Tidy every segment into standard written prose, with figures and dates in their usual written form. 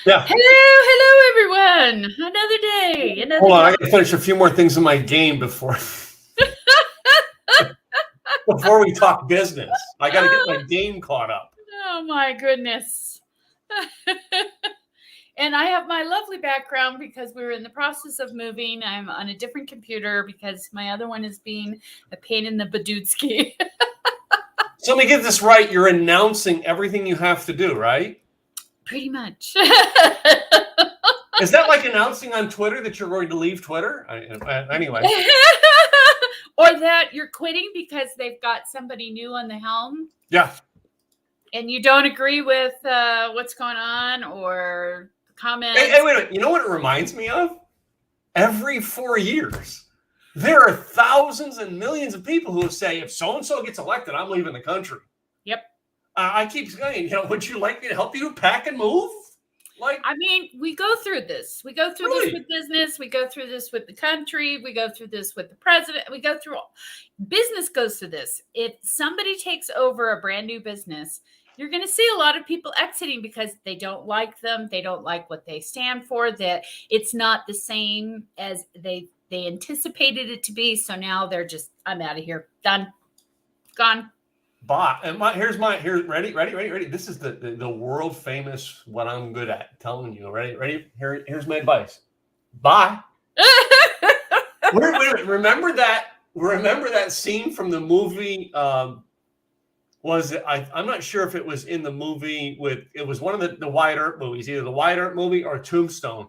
Yeah. Hello, everyone. Another day, another Hold on, I day. gotta finish a few more things in my game before before we talk business. I gotta get my game caught up. Oh my goodness. And I have my lovely background because we were in the process of moving. I'm on a different computer because my other one is being a pain in the badootsky. So let me get this right. You're announcing everything you have to do, right? Pretty much. Is that like announcing on Twitter that you're going to leave Twitter? Anyway. Or that you're quitting because they've got somebody new on the helm. Yeah. And you don't agree with what's going on or comments. Hey, wait a minute. You know what it reminds me of? Every 4 years, there are thousands and millions of people who say, if so-and-so gets elected, I'm leaving the country. Yep. I keep saying, would you like me to help you pack and move? We go through this. We go through this with business. We go through this with the country. We go through this with the president. We go through business goes through this. If somebody takes over a brand new business, you're going to see a lot of people exiting because they don't like them. They don't like what they stand for, that it's not the same as they anticipated it to be. So now they're just, I'm out of here. Done. Gone. Bye. And ready. This is the world famous what I'm good at. Telling you, ready. Here's my advice. Bye. wait. Remember that scene from the movie? Was it? I'm not sure if it was in the movie it was one of the Wyatt Earp movies, either the Wyatt Earp movie or Tombstone.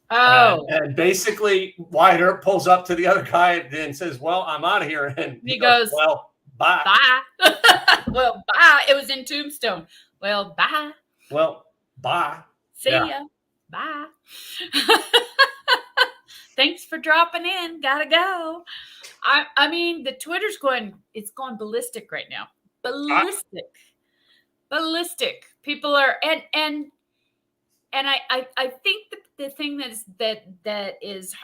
Oh. And basically Wyatt Earp pulls up to the other guy and says, "Well, I'm out of here." And he goes, "Well, bye." Bye. Well, bye. It was in Tombstone. Well, bye. Well, bye. See ya. Bye. Thanks for dropping in. Gotta go. I mean, the Twitter's it's going ballistic right now. Ballistic. People are and I think the thing that is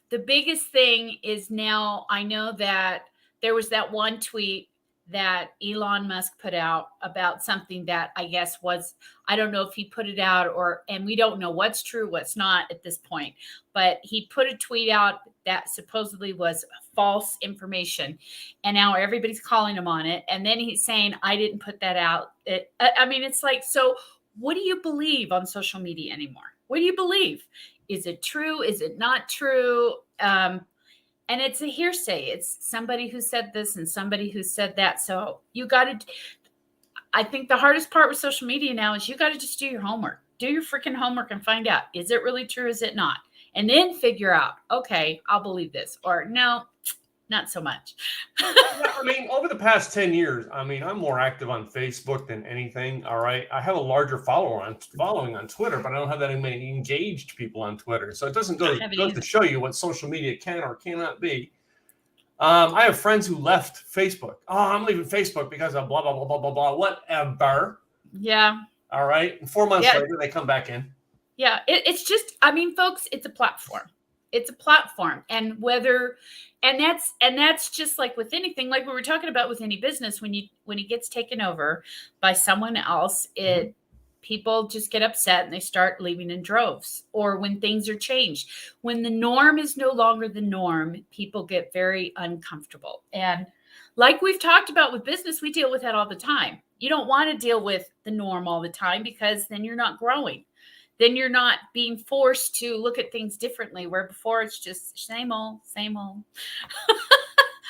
the biggest thing is now I know that there was that one tweet that Elon Musk put out about something that I guess was, I don't know if he put it out and we don't know what's true, what's not at this point, but he put a tweet out that supposedly was false information. And now everybody's calling him on it. And then he's saying, I didn't put that out. It's like, so what do you believe on social media anymore? What do you believe? Is it true? Is it not true? And it's a hearsay. It's somebody who said this and somebody who said that. So I think the hardest part with social media now is you got to just do your homework. Do your freaking homework and find out, is it really true? Is it not? And then figure out, okay, I'll believe this, or no, not so much. I mean, over the past 10 years, I'm more active on Facebook than anything. All right. I have a larger following on Twitter, but I don't have that many engaged people on Twitter. So it doesn't go to show you what social media can or cannot be. I have friends who left Facebook. Oh, I'm leaving Facebook because of blah, blah, blah, blah, blah, blah, whatever. Yeah. All right. And 4 months later, they come back in. Yeah. It's just, folks, it's a platform. It's a platform. And that's just like with anything, like we were talking about with any business, when it gets taken over by someone else, people just get upset and they start leaving in droves. Or when things are changed, when the norm is no longer the norm, people get very uncomfortable. And like we've talked about with business, we deal with that all the time. You don't want to deal with the norm all the time because then you're not growing. Then you're not being forced to look at things differently, where before it's just same old.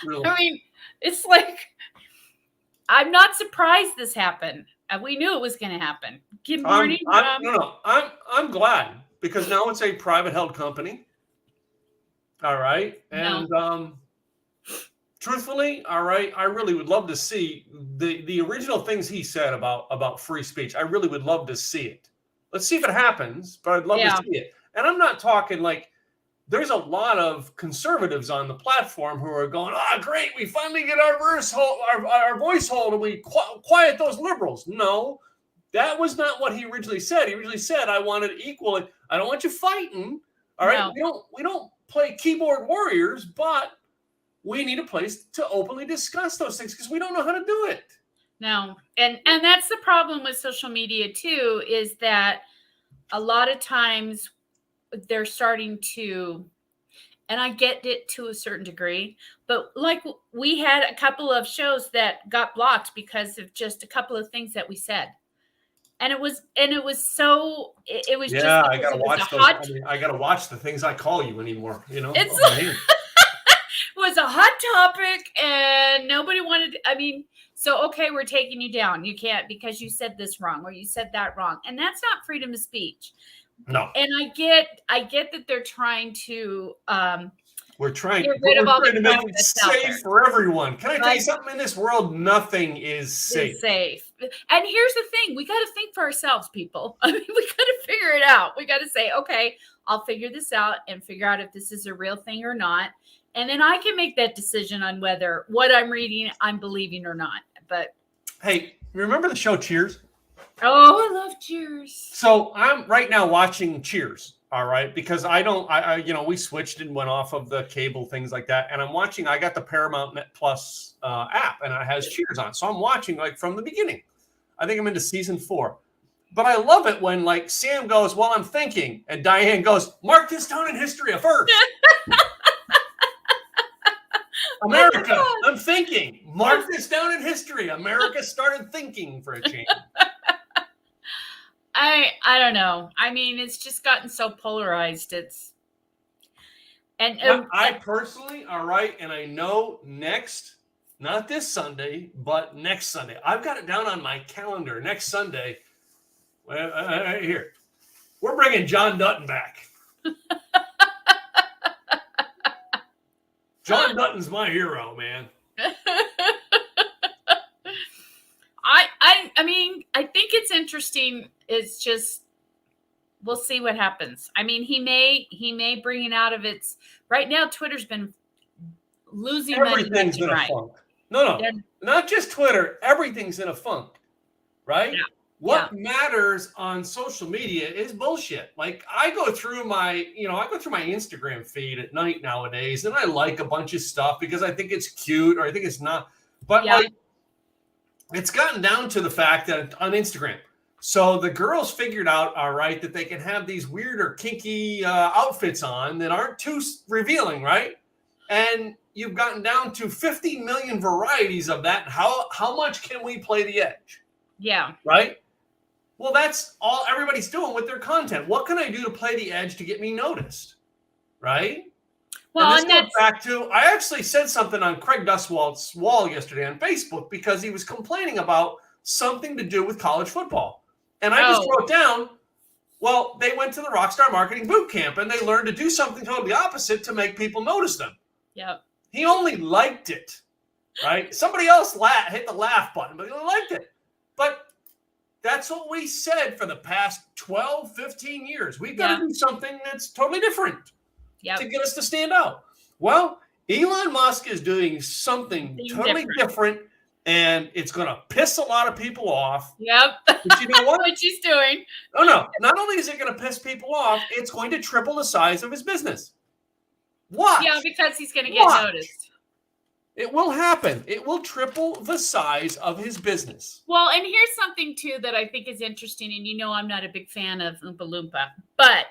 Really? It's like, I'm not surprised this happened. We knew it was going to happen. Good morning. I'm glad, because now it's a private held company. All right. And truthfully, all right, I really would love to see the original things he said about free speech. I really would love to see it. Let's see if it happens, but I'd love to see it. And I'm not talking like, there's a lot of conservatives on the platform who are going, great, we finally get our voice hold, and we quiet those liberals. No, that was not what he originally said. He originally said, I wanted equal. I don't want you fighting. All right. No. We don't play keyboard warriors, but we need a place to openly discuss those things because we don't know how to do it. No. And that's the problem with social media too, is that a lot of times they're starting to, and I get it to a certain degree, but like we had a couple of shows that got blocked because of just a couple of things that we said. And it was so it was just Yeah, I because gotta it was a watch those. hot I mean, I gotta watch the things I call you anymore. You know, it's oh, man. was a hot topic and nobody wanted, I mean, so okay, we're taking you down. You can't because you said this wrong or you said that wrong. And that's not freedom of speech. No. And I get that they're trying to We're trying get rid of all the to crap make it that's out there. safe for everyone. Can I tell you Like, something? In this world, nothing is safe. is safe. And here's the thing, we got to think for ourselves, people. I mean, we got to figure it out. We got to say, okay, I'll figure this out and figure out if this is a real thing or not. And then I can make that decision on whether what I'm reading, I'm believing or not. But hey, remember the show Cheers? oh, I love Cheers. So I'm right now watching Cheers. All right, because we switched and went off of the cable, things like that. And I got the Paramount Net Plus app and it has Cheers on. So I'm watching like from the beginning. I think I'm into season 4. But I love it when like Sam goes, well, I'm thinking. And Diane goes, mark this down in history first. America, I'm thinking. Mark this down in history. America started thinking for a change. I don't know. I mean, it's just gotten so polarized. It's I personally, all right, and I know not this Sunday, but next Sunday. I've got it down on my calendar. Next Sunday, here, we're bringing John Dutton back. John Dutton's my hero, man. I mean, I think it's interesting. It's just we'll see what happens. I mean, he may bring it out of its right now. Twitter's been losing everything's money. In a funk. No, not just Twitter. Everything's in a funk, right? Yeah. What matters on social media is bullshit. Like I go through my Instagram feed at night nowadays, and I like a bunch of stuff because I think it's cute or I think it's not. But like, it's gotten down to the fact that on Instagram, so the girls figured out, all right, that they can have these weird or kinky outfits on that aren't too revealing, right? And you've gotten down to 50 million varieties of that. How much can we play the edge? Yeah. Right? Well, that's all everybody's doing with their content. What can I do to play the edge to get me noticed? Right? Well, and this goes back to, I actually said something on Craig Duswalt's wall yesterday on Facebook because he was complaining about something to do with college football. And I just wrote down, well, they went to the Rockstar Marketing Boot Camp and they learned to do something totally opposite to make people notice them. Yep. He only liked it, right? Somebody else hit the laugh button, but he only liked it. But that's what we said for the past 12, 15 years. We've got to do something that's totally different to get us to stand out. Well, Elon Musk is doing something totally different, and it's going to piss a lot of people off. Yep. But you know what? What she's doing. Oh, no. Not only is it going to piss people off, it's going to triple the size of his business. What? Yeah, because he's going to get noticed. It will happen. It will triple the size of his business. Well, and here's something, too, that I think is interesting. And you know I'm not a big fan of Oompa Loompa. But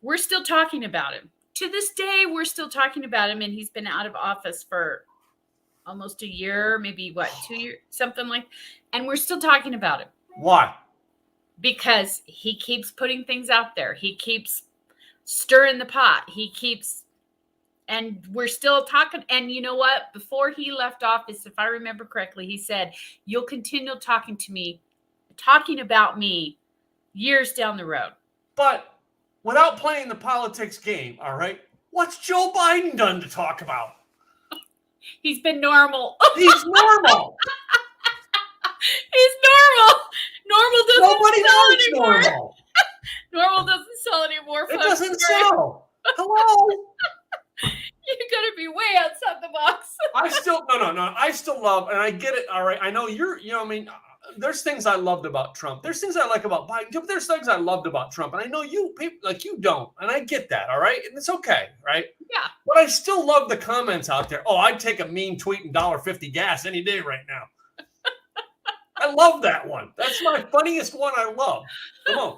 we're still talking about him. To this day, we're still talking about him. And he's been out of office for almost a year, maybe, 2 years, something like that. And we're still talking about him. Why? Because he keeps putting things out there. He keeps stirring the pot. He keeps... And we're still talking. And you know what? Before he left office, if I remember correctly, he said, you'll continue talking about me years down the road. But without playing the politics game, all right, what's Joe Biden done to talk about? He's been normal. He's normal. He's normal. Normal doesn't Nobody sell knows anymore. normal. Normal doesn't sell anymore. It doesn't sell. Hello. You gotta be way outside the box. I still love, and I get it. All right, I know there's things I loved about Trump. There's things I like about Biden. But there's things I loved about Trump, and I know you don't, and I get that. All right, and it's okay, right? Yeah. But I still love the comments out there. Oh, I'd take a mean tweet and $1.50 gas any day right now. I love that one. That's my funniest one. I love. Come on.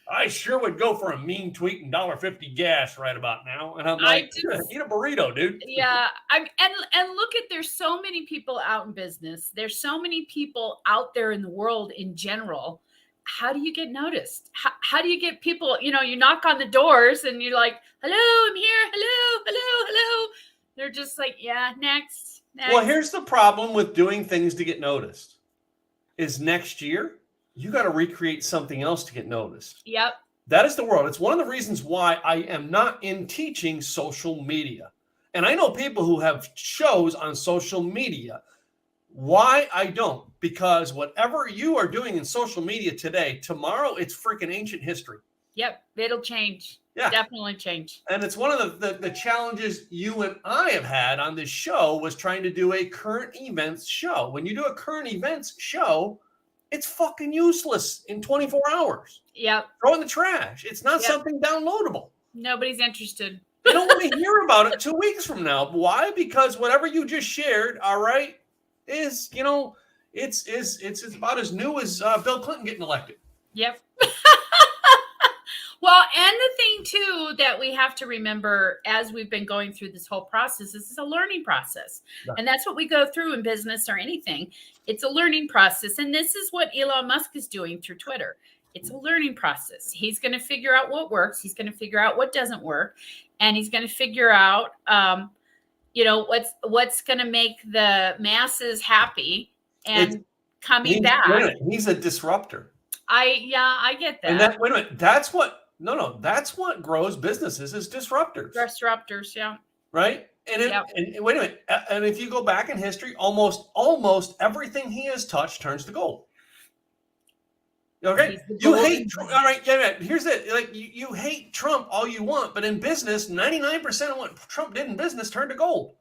I sure would go for a mean tweet and $1.50 gas right about now. And I'm like, eat a burrito, dude. Yeah. And look at, there's so many people out in business. There's so many people out there in the world in general. How do you get noticed? How do you get people, you knock on the doors and you're like, hello, I'm here. Hello, hello, hello. They're just like, yeah, next. Well, here's the problem with doing things to get noticed is next year, you got to recreate something else to get noticed. Yep. That is the world. It's one of the reasons why I am not in teaching social media. And I know people who have shows on social media. Why I don't? Because whatever you are doing in social media today, tomorrow it's freaking ancient history. Yep. It'll change. Yeah. Definitely change. And it's one of the challenges you and I have had on this show was trying to do a current events show. When you do a current events show, it's fucking useless in 24 hours. Yep. Throw in the trash. It's not something downloadable. Nobody's interested. They don't want to hear about it 2 weeks from now. Why? Because whatever you just shared, all right, is, it's about as new as Bill Clinton getting elected. Yep. Well, and the thing too that we have to remember as we've been going through this whole process, this is a learning process. Yeah. And that's what we go through in business or anything. It's a learning process. And this is what Elon Musk is doing through Twitter. It's a learning process. He's going to figure out what works. He's going to figure out what doesn't work. And he's going to figure out, what's going to make the masses happy and coming back. He's a disruptor. I get that. And wait a minute. That's what grows businesses is disruptors. Disruptors, yeah. Right? And wait a minute. And if you go back in history, almost everything he has touched turns to gold. Okay? You hate Trump. All right, yeah. Here's it. Like you hate Trump all you want, but in business, 99% of what Trump did in business turned to gold.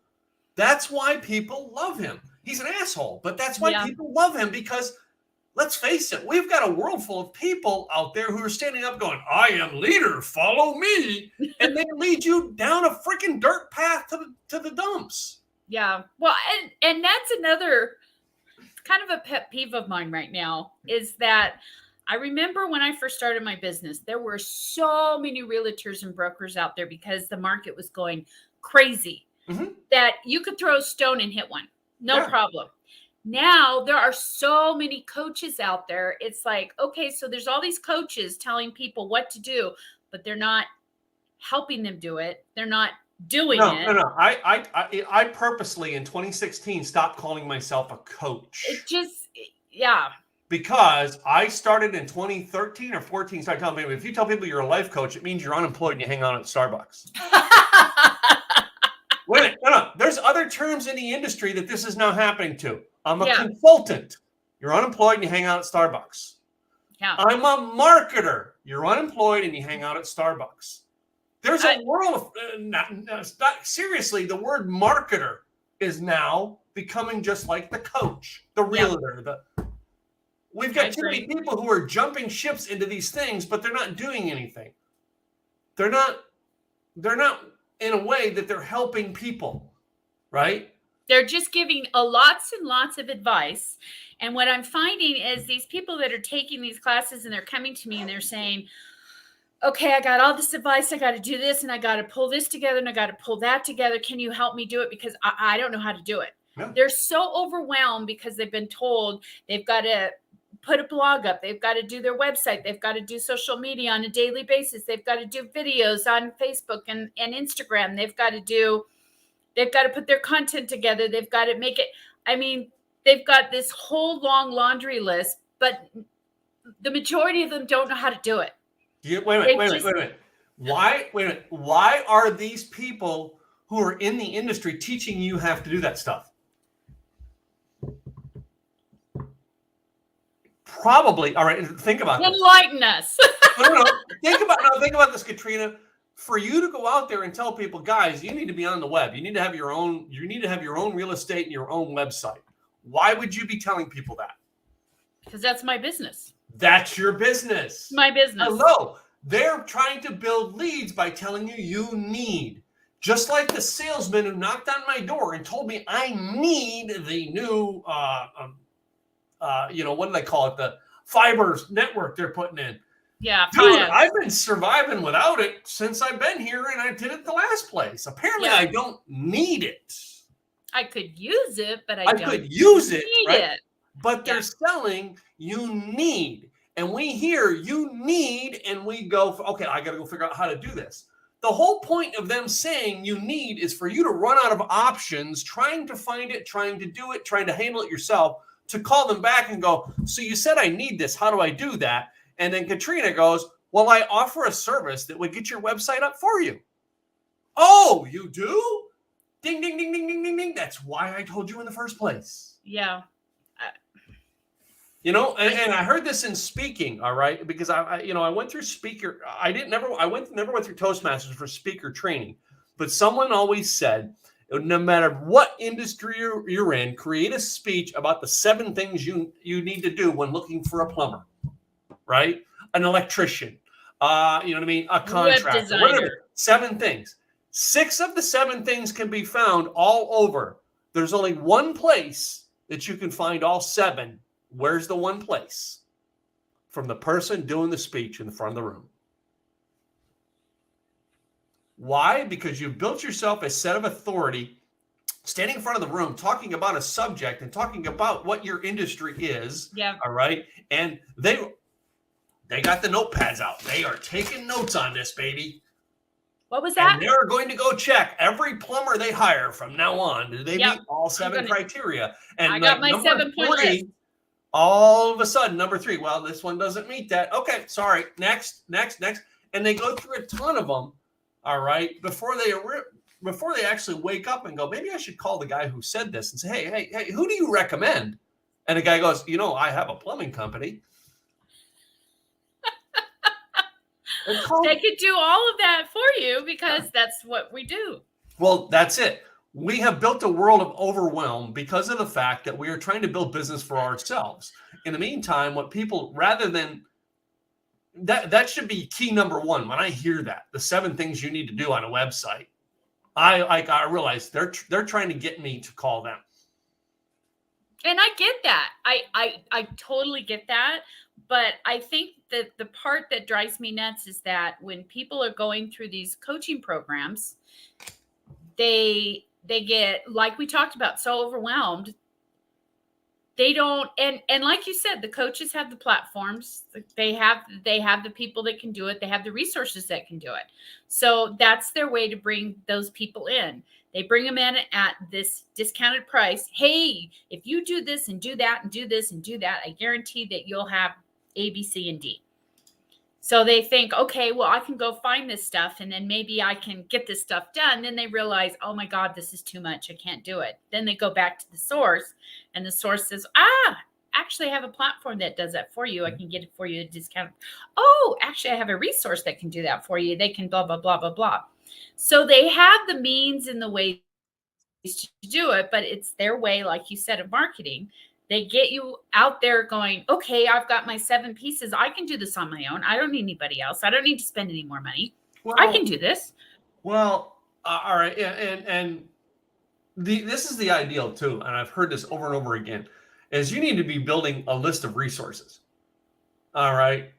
That's why people love him. He's an asshole, but that's why people love him because let's face it, we've got a world full of people out there who are standing up going, I am leader, follow me. And they lead you down a freaking dirt path to the dumps. Yeah. Well, and that's another kind of a pet peeve of mine right now is that I remember when I first started my business, there were so many realtors and brokers out there because the market was going crazy that you could throw a stone and hit one. No problem. Now there are so many coaches out there. It's like, okay, so there's all these coaches telling people what to do, but they're not helping them do it. They're not doing it. No. I purposely in 2016 stopped calling myself a coach. It just, Because I started in 2013 or 14, started telling people, if you tell people you're a life coach, it means you're unemployed and you hang out at Starbucks. Wait a minute, no. There's other terms in the industry that this is now happening to. I'm a consultant. You're unemployed and you hang out at Starbucks. Yeah. I'm a marketer. You're unemployed and you hang out at Starbucks. There's a world of, seriously, the word marketer is now becoming just like the coach, the realtor. We've got too many people who are jumping ships into these things, but they're not doing anything. They're not in a way that they're helping people, right? They're just giving lots and lots of advice. And what I'm finding is these people that are taking these classes and they're coming to me and they're saying, okay, I got all this advice. I got to do this and I got to pull this together and I got to pull that together. Can you help me do it? Because I don't know how to do it. Yeah. They're so overwhelmed because they've been told they've got to put a blog up. They've got to do their website. They've got to do social media on a daily basis. They've got to do videos on Facebook and Instagram. They've got to put their content together. They've got to make it. I mean, they've got this whole long laundry list, but the majority of them don't know how to do it. Wait a minute. Why are these people who are in the industry teaching you have to do that stuff? Probably. All right. Think about this. Enlighten us. No. Think about this, Katrina. For you to go out there and tell people, guys, you need to be on the web. You need to have your own real estate and your own website. Why would you be telling people that? Because that's my business. That's your business. My business. Hello. They're trying to build leads by telling you need. Just like the salesman who knocked on my door and told me I need the new what do they call it? The fiber network they're putting in. Yeah, dude, I've been surviving without it since I've been here, and I did it the last place. Apparently, I don't need it. I could use it, but I could use it, right? it. But they're selling you need, and we hear you need, and we go, okay, I got to go figure out how to do this. The whole point of them saying you need is for you to run out of options, trying to find it, trying to do it, trying to handle it yourself, to call them back and go, so you said I need this. How do I do that? And then Katrina goes, well, I offer a service that would get your website up for you. Oh, you do? Ding, ding, ding, ding, ding, ding, ding. That's why I told you in the first place. Yeah. And I heard this in speaking, all right, because I went through speaker. Never went through Toastmasters for speaker training, but someone always said, no matter what industry you're in, create a speech about the 7 things you need to do when looking for a plumber, right? An electrician, a contractor, whatever. 7 things. 6 of the 7 things can be found all over. There's only one place that you can find all 7. Where's the one place? From the person doing the speech in the front of the room. Why? Because you've built yourself a set of authority, standing in front of the room, talking about a subject and talking about what your industry is. Yeah. All right. And they got the notepads out. They are taking notes on this, baby. What was that? And they're going to go check every plumber they hire from now on. Do they meet all 7 criteria? And I got my 7-point list. All of a sudden, number 3, well, this one doesn't meet that. Okay, sorry. Next. And they go through a ton of them, all right, before they actually wake up and go, maybe I should call the guy who said this and say, hey, who do you recommend? And the guy goes, I have a plumbing company. They could do all of that for you because that's what we do. Well, that's it. We have built a world of overwhelm because of the fact that we are trying to build business for ourselves. In the meantime, what people, rather than that should be key number 1. When I hear that, the 7 things you need to do on a website, I realize they're trying to get me to call them. And I get that. I totally get that. But I think that the part that drives me nuts is that when people are going through these coaching programs, they get, like we talked about, so overwhelmed. They don't, and like you said, the coaches have the platforms. They have the people that can do it. They have the resources that can do it. So that's their way to bring those people in. They bring them in at this discounted price. Hey, if you do this and do that and do this and do that, I guarantee that you'll have A, B, C, and D. So they think, okay, well, I can go find this stuff and then maybe I can get this stuff done. Then they realize, oh my God, this is too much. I can't do it. Then they go back to the source and the source says, actually I have a platform that does that for you. I can get it for you at a discount. Oh, actually I have a resource that can do that for you. They can blah, blah, blah, blah, blah. So they have the means and the ways to do it, but it's their way, like you said, of marketing. They get you out there going, okay, I've got my 7 pieces. I can do this on my own. I don't need anybody else. I don't need to spend any more money. Well, I can do this. Well, all right. Yeah, and this is the ideal too. And I've heard this over and over again, is you need to be building a list of resources. All right.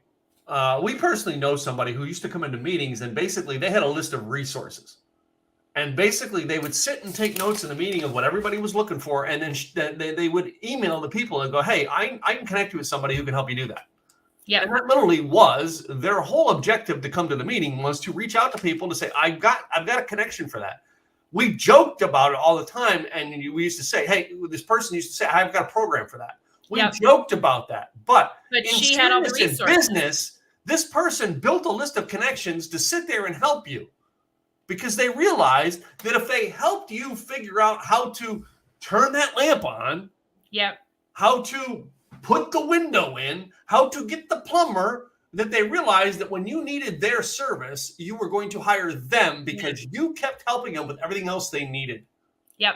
We personally know somebody who used to come into meetings and basically they had a list of resources. And basically, they would sit and take notes in the meeting of what everybody was looking for, and then they would email the people and go, "Hey, I can connect you with somebody who can help you do that." Yeah, and that literally was their whole objective to come to the meeting, was to reach out to people to say, "I've got a connection for that." We joked about it all the time, and we used to say, "Hey, this person used to say, I've got a program for that." We joked about that, but she had all the resources. In business, this person built a list of connections to sit there and help you. Because they realized that if they helped you figure out how to turn that lamp on, how to put the window in, how to get the plumber, that they realized that when you needed their service, you were going to hire them because you kept helping them with everything else they needed. Yep.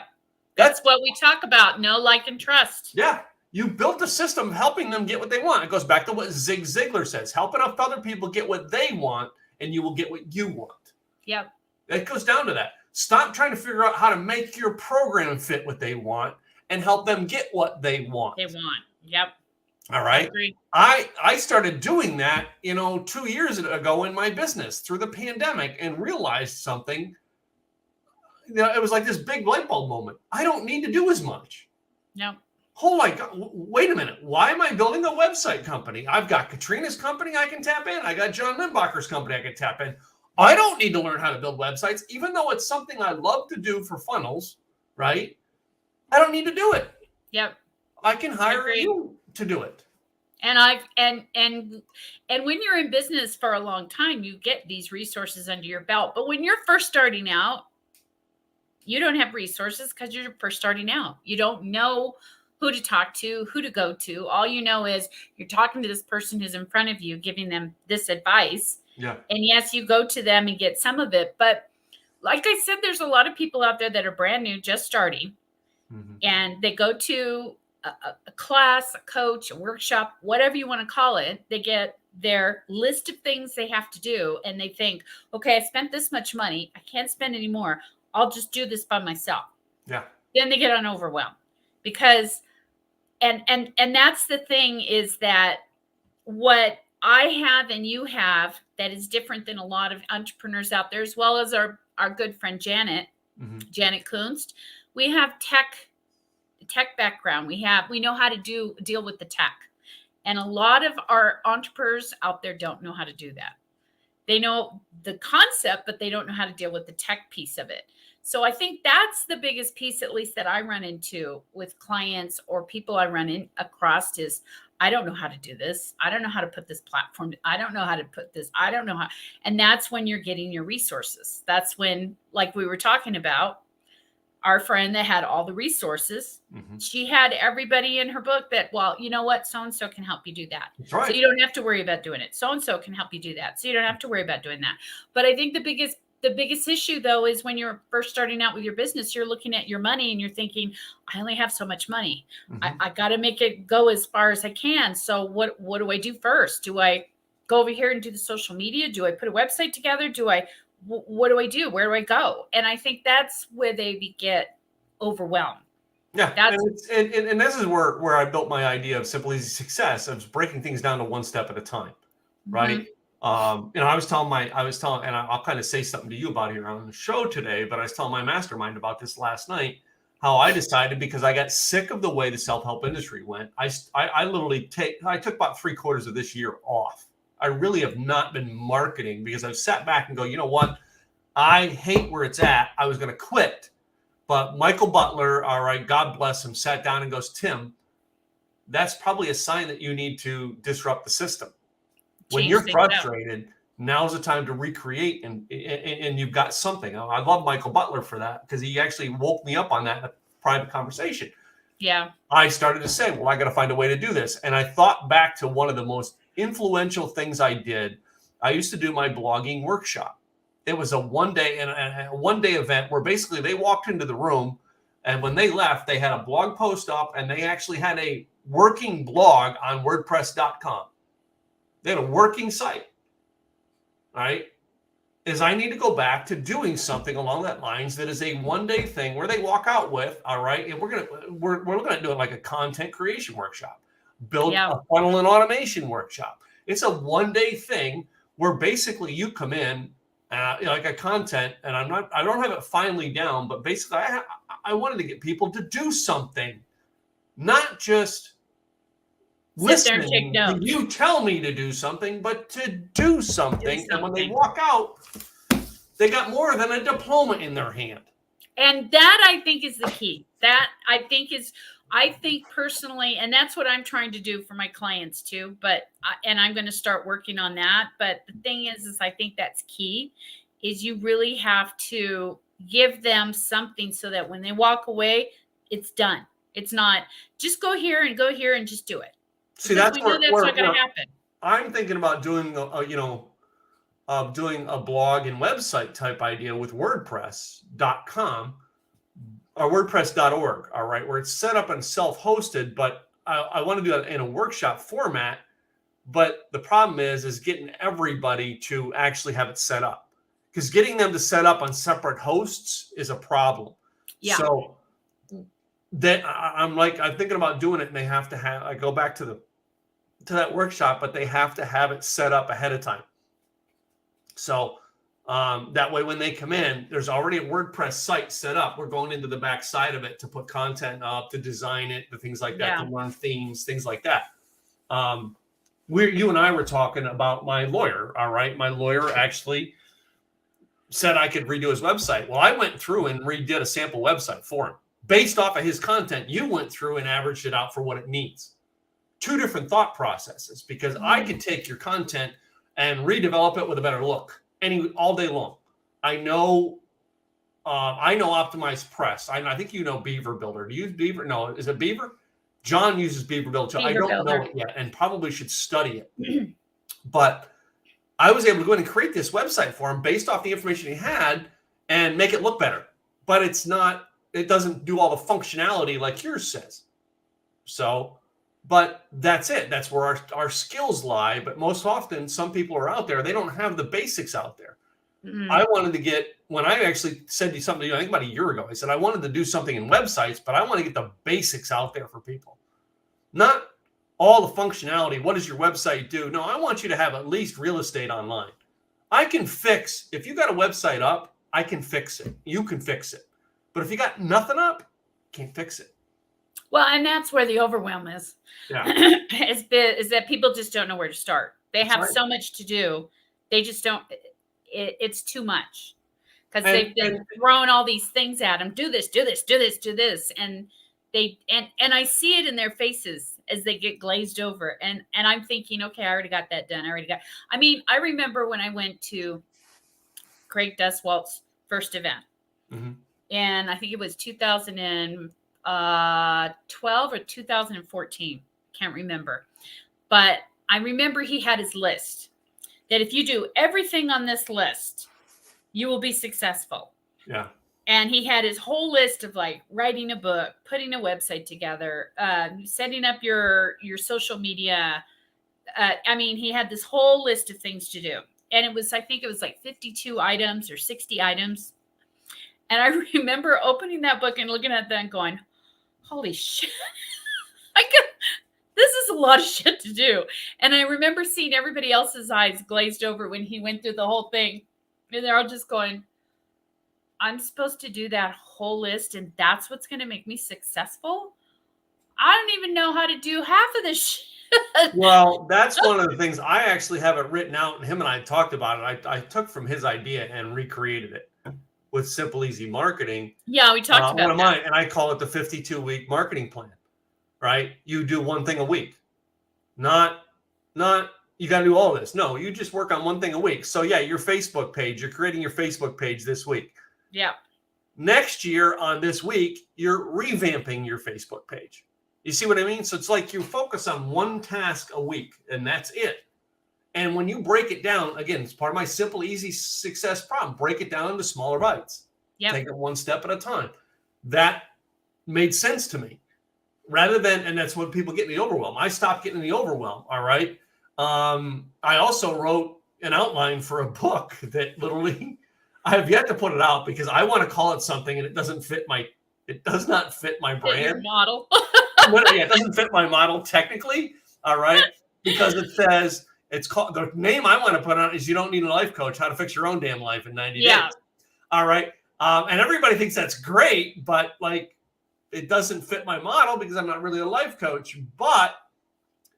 That's what we talk about. Know, like, and trust. Yeah. You built a system helping them get what they want. It goes back to what Zig Ziglar says. Help enough other people get what they want, and you will get what you want. Yep. It goes down to that. Stop trying to figure out how to make your program fit what they want and help them get what they want. Yep. All I right. agree. I started doing that, 2 years ago in my business through the pandemic and realized something. It was like this big light bulb moment. I don't need to do as much. No. Oh my God, wait a minute. Why am I building a website company? I've got Katrina's company I can tap in. I got John Limbacher's company I can tap in. I don't need to learn how to build websites, even though it's something I love to do for funnels, right? I don't need to do it. Yep. I can hire you to do it. And when you're in business for a long time, you get these resources under your belt. But when you're first starting out, you don't have resources because you're first starting out. You don't know who to talk to, who to go to. All you know is you're talking to this person who's in front of you, giving them this advice. Yeah. And yes, you go to them and get some of it. But like I said, there's a lot of people out there that are brand new, just starting. Mm-hmm. And they go to a class, a coach, a workshop, whatever you want to call it. They get their list of things they have to do. And they think, okay, I spent this much money. I can't spend any more. I'll just do this by myself. Yeah. Then they get overwhelmed because, and that's the thing, is that what I have and you have that is different than a lot of entrepreneurs out there, as well as our good friend Janet, mm-hmm. Janet Kunst. We have tech background. We know how to deal with the tech. And a lot of our entrepreneurs out there don't know how to do that. They know the concept, but they don't know how to deal with the tech piece of it. So I think that's the biggest piece, at least that I run into with clients or people I run across, is I don't know how to do this. I don't know how to put this platform. I don't know how to put this. I don't know how. And that's when you're getting your resources. That's when, like we were talking about, our friend that had all the resources, mm-hmm. she had everybody in her book that, well, you know what? So-and-so can help you do that. That's right. So you don't have to worry about doing it. So-and-so can help you do that. So you don't have to worry about doing that. But I think the biggest issue, though, is when you're first starting out with your business, you're looking at your money and you're thinking, I only have so much money. Mm-hmm. I got to make it go as far as I can. So what do I do first? Do I go over here and do the social media? Do I put a website together? What do I do? Where do I go? And I think that's where they get overwhelmed. Yeah. And this is where I built my idea of simple, easy success. I was breaking things down to one step at a time. Right. Mm-hmm. I was telling, and I'll kind of say something to you about it here on the show today, but I was telling my mastermind about this last night, how I decided, because I got sick of the way the self-help industry went. I literally took about 3/4 of this year off. I really have not been marketing because I've sat back and go, you know what? I hate where it's at. I was going to quit. But Michael Butler, all right, God bless him, sat down and goes, Tim, that's probably a sign that you need to disrupt the system. When you're frustrated, now's the time to recreate and you've got something. I love Michael Butler for that, because he actually woke me up on that in a private conversation. Yeah. I started to say, well, I got to find a way to do this. And I thought back to one of the most influential things I did. I used to do my blogging workshop. It was a one-day event where basically they walked into the room, and when they left, they had a blog post up, and they actually had a working blog on WordPress.com. They had a working site. All right. I need to go back to doing something along that lines that is a one-day thing where they walk out with, all right, and we're gonna do it like a content creation workshop. Build a funnel and automation workshop. It's a one-day thing where basically you come in like a content, and I don't have it finally down, but basically I wanted to get people to do something, not just listening to you tell me to do something, but to do something. And when they walk out, they got more than a diploma in their hand. And that, I think, is the key. I think personally, and that's what I'm trying to do for my clients too, and I'm going to start working on that. But the thing is I think that's key, is you really have to give them something so that when they walk away, it's done. It's not just go here and just do it. See, that's not going to happen. I'm thinking about doing doing a blog and website type idea with WordPress.com or WordPress.org, all right, where it's set up and self-hosted, but I want to do it in a workshop format. But the problem is getting everybody to actually have it set up, because getting them to set up on separate hosts is a problem. Yeah. So that I'm thinking about doing it, and they have to have, I go back to to that workshop, but they have to have it set up ahead of time. So that way, when they come in, there's already a WordPress site set up. We're going into the back side of it to put content up, to design it, the things like that, to learn themes, things like that. You and I were talking about my lawyer. All right. My lawyer actually said I could redo his website. Well, I went through and redid a sample website for him based off of his content. You went through and averaged it out for what it needs. Two different thought processes, because I could take your content and redevelop it with a better look all day long. I know Optimized Press. I think you know Beaver Builder. Do you use Beaver? No, is it Beaver? John uses Beaver Builder. I don't know it yet, and probably should study it. But I was able to go in and create this website for him based off the information he had and make it look better. But it doesn't do all the functionality like yours says. So, but that's it. That's where our skills lie. But most often, some people are out there, they don't have the basics out there. I wanted to when I actually said to something, I think about a year ago, I said, I wanted to do something in websites, but I want to get the basics out there for people. Not all the functionality. What does your website do? No, I want you to have at least real estate online. I can fix, if you got a website up, I can fix it. You can fix it. But if you got nothing up, can't fix it. Well, and that's where the overwhelm is. Yeah. is that people just don't know where to start. They have so much to do. They just don't. It's too much, because they've been throwing all these things at them. Do this, do this, do this, do this. And I see it in their faces as they get glazed over. And I'm thinking, okay, I already got that done. I remember when I went to Craig Duswalt's first event. Mm-hmm. And I think it was 2012 or 2014. Can't remember. But I remember he had his list that if you do everything on this list, you will be successful. Yeah. And he had his whole list of like writing a book, putting a website together, setting up your social media. He had this whole list of things to do. And I think it was like 52 items or 60 items. And I remember opening that book and looking at that and going, holy shit, this is a lot of shit to do. And I remember seeing everybody else's eyes glazed over when he went through the whole thing. And they're all just going, I'm supposed to do that whole list, and that's what's going to make me successful? I don't even know how to do half of this shit. Well, that's one of the things. I actually have it written out, and him and I talked about it. I took from his idea and recreated it with Simple Easy Marketing. Yeah, we talked about that. And I call it the 52-week marketing plan, right? You do one thing a week. Not you got to do all this. No, you just work on one thing a week. So yeah, your Facebook page, you're creating your Facebook page this week. Yeah. Next year on this week, you're revamping your Facebook page. You see what I mean? So it's like you focus on one task a week, and that's it. And when you break it down, again, it's part of my Simple Easy Success problem. Break it down into smaller bites. Yep. Take it one step at a time. That made sense to me. Rather than, and that's what people get in the overwhelm. I stopped getting in the overwhelm. All right. I also wrote an outline for a book that literally I have yet to put it out because I want to call it something and it does not fit my brand. Your model. It doesn't fit my model technically. All right. Because it says, it's called, the name I want to put on is You Don't Need a Life Coach, How to Fix Your Own Damn Life in 90 days. All right. And everybody thinks that's great, but like, it doesn't fit my model because I'm not really a life coach, but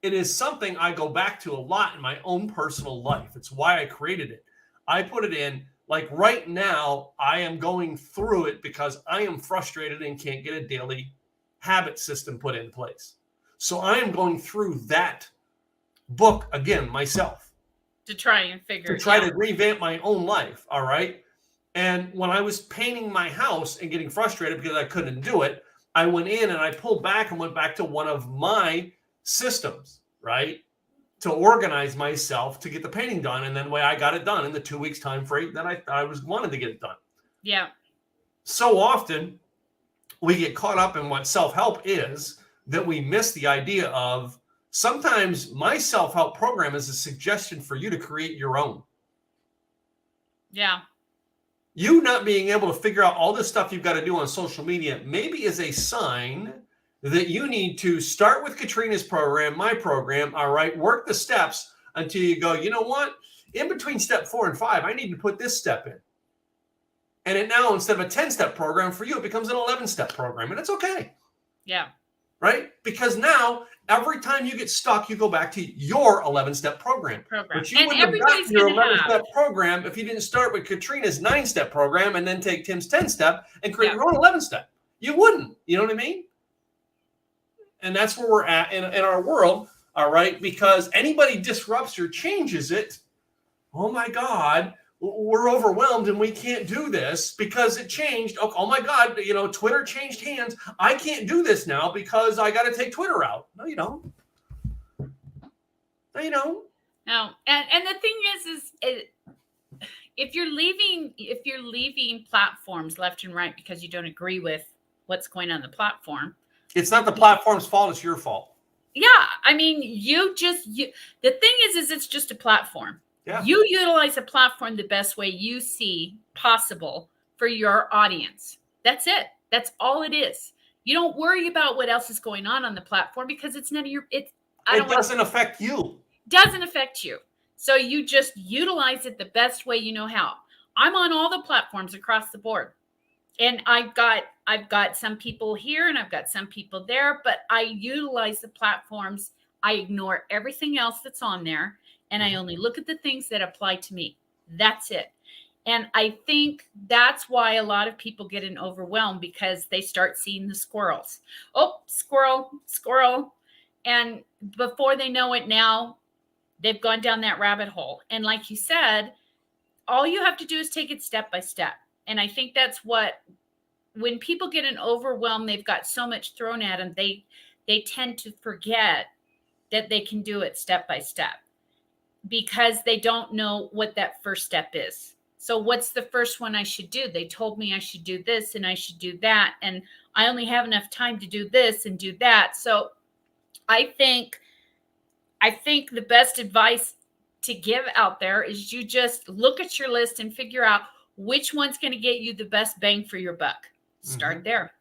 it is something I go back to a lot in my own personal life. It's why I created it. I put it in, like right now, I am going through it because I am frustrated and can't get a daily habit system put in place. So I am going through that book again myself. To try and figure to revamp my own life. All right. And when I was painting my house and getting frustrated because I couldn't do it, I went in and I pulled back and went back to one of my systems, right? To organize myself to get the painting done. And then the way I got it done in the 2 weeks time frame that I wanted to get it done. Yeah. So often we get caught up in what self-help is that we miss the idea of sometimes my self-help program is a suggestion for you to create your own. Yeah. You not being able to figure out all this stuff you've got to do on social media maybe is a sign that you need to start with Katrina's program, my program, all right, work the steps until you go, you know what? In between step 4 and 5, I need to put this step in. And it now, instead of a 10-step program for you, it becomes an 11-step program. And it's okay. Yeah. Right? Because now, every time you get stuck, you go back to your 11-step program. But you wouldn't have gotten your 11-step program if you didn't start with Katrina's 9-step program and then take Tim's 10-step and create your own 11-step. You wouldn't. You know what I mean? And that's where we're at in our world, all right? Because anybody disrupts or changes it, oh my God, we're overwhelmed and we can't do this because it changed. Oh my God, Twitter changed hands. I can't do this now because I got to take Twitter out. No, you don't. No, you don't. No, and the thing is if you're leaving platforms left and right because you don't agree with what's going on the platform, it's not the platform's fault. It's your fault. Yeah, I mean, the thing is it's just a platform. Yeah. You utilize a platform the best way you see possible for your audience. That's it. That's all it is. You don't worry about what else is going on the platform because it's none of your. It doesn't affect you. Doesn't affect you. So you just utilize it the best way you know how. I'm on all the platforms across the board, and I've got some people here and I've got some people there, but I utilize the platforms. I ignore everything else that's on there. And I only look at the things that apply to me. That's it. And I think that's why a lot of people get overwhelmed because they start seeing the squirrels. Oh, squirrel, squirrel. And before they know it now, they've gone down that rabbit hole. And like you said, all you have to do is take it step by step. And I think that's when people get overwhelmed, they've got so much thrown at them, they tend to forget that they can do it step by step, because they don't know what that first step is. So what's the first one I should do? They told me I should do this and I should do that. And I only have enough time to do this and do that. So I think the best advice to give out there is you just look at your list and figure out which one's going to get you the best bang for your buck. Start there.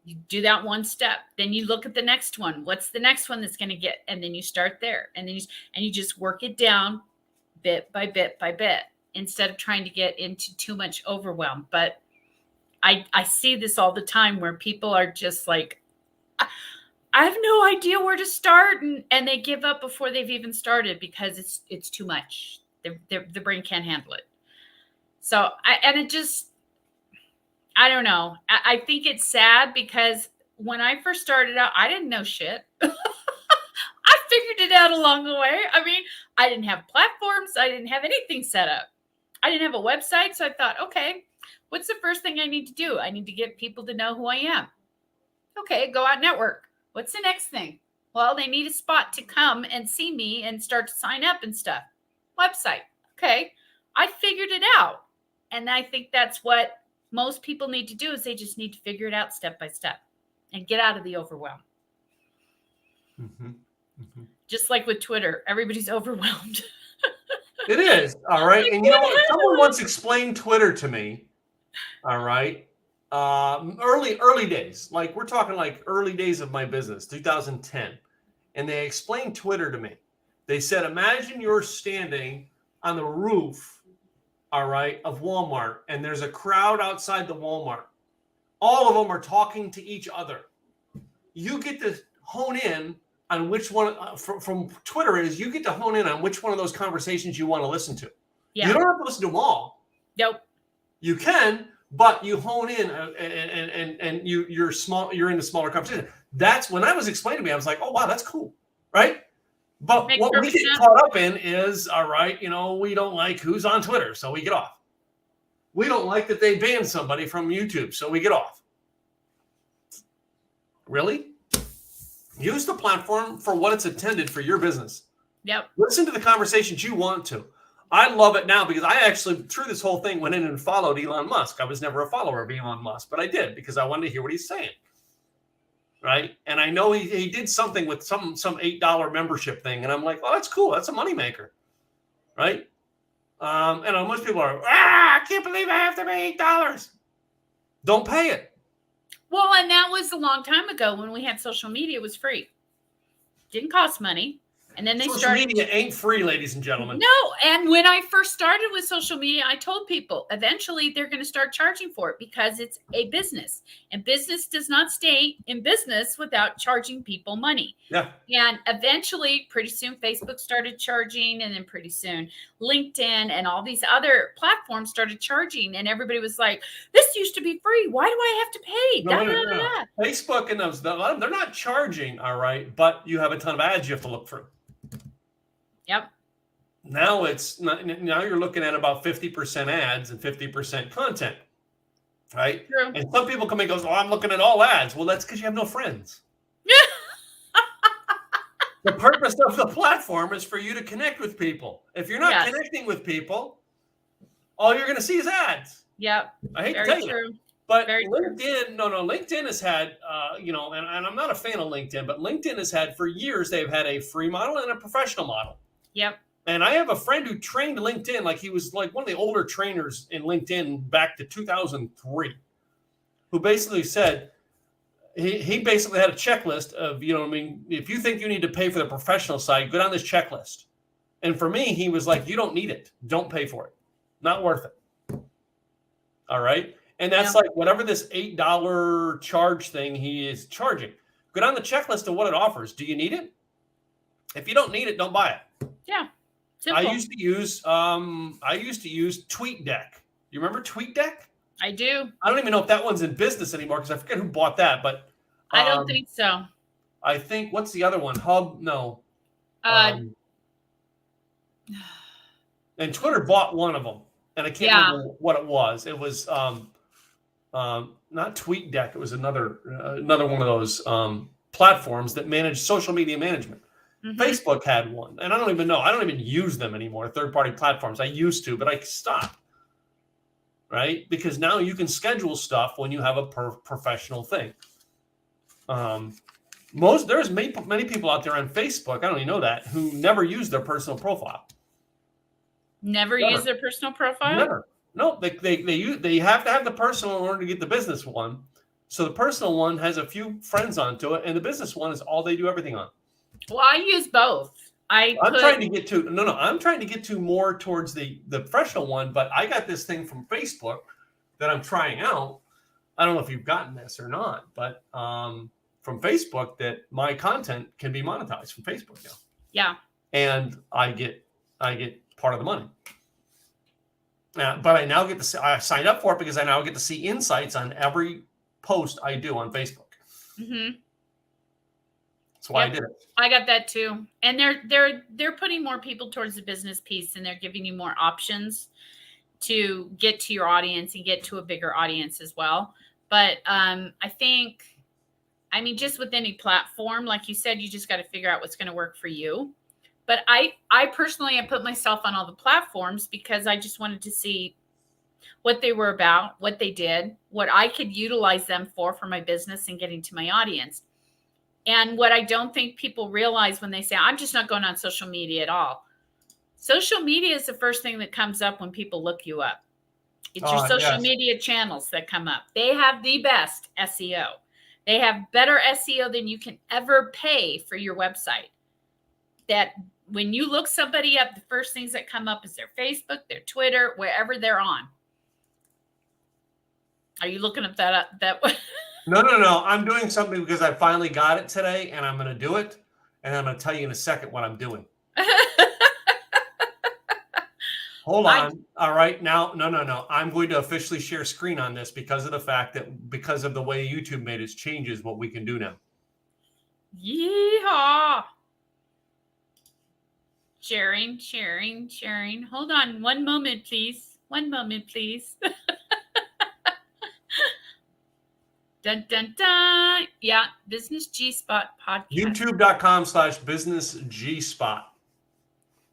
You do that one step. Then you look at the next one. What's the next one that's going to get? And then you start there. And then you just work it down bit by bit by bit instead of trying to get into too much overwhelm. But I see this all the time where people are just like, I have no idea where to start. And they give up before they've even started because it's too much. The brain can't handle it. So I don't know. I think it's sad because when I first started out, I didn't know shit. I figured it out along the way. I mean, I didn't have platforms. I didn't have anything set up. I didn't have a website. So I thought, okay, what's the first thing I need to do? I need to get people to know who I am. Okay, go out network. What's the next thing? Well, they need a spot to come and see me and start to sign up and stuff. Website. Okay, I figured it out. And I think that's what most people need to do is they just need to figure it out step by step and get out of the overwhelm. Just like with Twitter, everybody's overwhelmed. It is. All right. And you know what? Someone once explained Twitter to me. All right. Early days, like we're talking like early days of my business, 2010. And they explained Twitter to me. They said, imagine you're standing on the roof, all right, of Walmart, and there's a crowd outside the Walmart. All of them are talking to each other. You get to hone in on which one from Twitter is you get to hone in on which one of those conversations you want to listen to. Yeah. You don't have to listen to them all. Nope. You can, but you hone in and you're small. You're in the smaller conversation. That's when I was explaining to me. I was like, oh wow, that's cool, right? But what we get caught up in is, all right, we don't like who's on Twitter, so we get off. We don't like that they banned somebody from YouTube, so we get off. Really? Use the platform for what it's intended for your business. Yep. Listen to the conversations you want to. I love it now because I actually, through this whole thing, went in and followed Elon Musk. I was never a follower of Elon Musk, but I did because I wanted to hear what he's saying. Right. And I know he did something with some $8 membership thing. And I'm like, oh, that's cool. That's a moneymaker. Right. And most people are, I can't believe I have to pay $8. Don't pay it. Well, and that was a long time ago when we had social media. It was free. Didn't cost money. And then they Social started. media ain't free, ladies and gentlemen. No. And when I first started with social media, I told people eventually they're going to start charging for it because it's a business. And business does not stay in business without charging people money. Yeah. And eventually, pretty soon, Facebook started charging. And then pretty soon, LinkedIn and all these other platforms started charging. And everybody was like, this used to be free. Why do I have to pay? No. Facebook and those, they're not charging, all right, but you have a ton of ads you have to look through. Yep. Now you're looking at about 50% ads and 50% content, right? True. And some people come and goes, oh, I'm looking at all ads. Well, that's because you have no friends. The purpose of the platform is for you to connect with people. If you're not connecting with people, all you're going to see is ads. Yep. I hate to tell you. But LinkedIn has had, and I'm not a fan of LinkedIn, but LinkedIn has had for years, they've had a free model and a professional model. Yep. And I have a friend who trained LinkedIn, like he was like one of the older trainers in LinkedIn back to 2003, who basically said, he basically had a checklist of, if you think you need to pay for the professional side, go down this checklist. And for me, he was like, you don't need it. Don't pay for it. Not worth it. All right. And that's like whatever this $8 charge thing he is charging. Go down the checklist of what it offers. Do you need it? If you don't need it, don't buy it. Yeah. Simple. I used to use TweetDeck. You remember TweetDeck? I do. I don't even know if that one's in business anymore because I forget who bought that, but I don't think so. I think what's the other one? Hub? No. And Twitter bought one of them, and I can't remember what it was. It was not TweetDeck. It was another one of those platforms that manage social media management. Mm-hmm. Facebook had one, and I don't even know. I don't even use them anymore. Third-party platforms. I used to, but I stopped. Right? Because now you can schedule stuff when you have a professional thing. There's many people out there on Facebook, I don't even know that, who never use their personal profile. Never use their personal profile? Never. No, they have to have the personal in order to get the business one. So the personal one has a few friends onto it, and the business one is all they do everything on. Well, I use both. I'm trying to get to more towards the professional one, but I got this thing from Facebook that I'm trying out. I don't know if you've gotten this or not, but from Facebook that my content can be monetized from Facebook now. Yeah. And I get part of the money. But I now I signed up for it because I now get to see insights on every post I do on Facebook. Mm-hmm. That's why I did it. I got that too. And they're putting more people towards the business piece, and they're giving you more options to get to your audience and get to a bigger audience as well. But I think, just with any platform, like you said, you just got to figure out what's going to work for you. But I personally, I put myself on all the platforms because I just wanted to see what they were about, what they did, what I could utilize them for my business and getting to my audience. And what I don't think people realize when they say, I'm just not going on social media at all. Social media is the first thing that comes up when people look you up. It's your social media channels that come up. They have the best SEO. They have better SEO than you can ever pay for your website. That when you look somebody up, the first things that come up is their Facebook, their Twitter, wherever they're on. Are you looking at that way? No. I'm doing something because I finally got it today, and I'm going to do it. And I'm going to tell you in a second what I'm doing. Hold on. All right. Now, no. I'm going to officially share screen on this because of the fact that because of the way YouTube made its changes, what we can do now. Yeehaw. Sharing. Hold on. One moment, please. Dun, dun, dun. Yeah, Business G Spot podcast. YouTube.com/Business G Spot.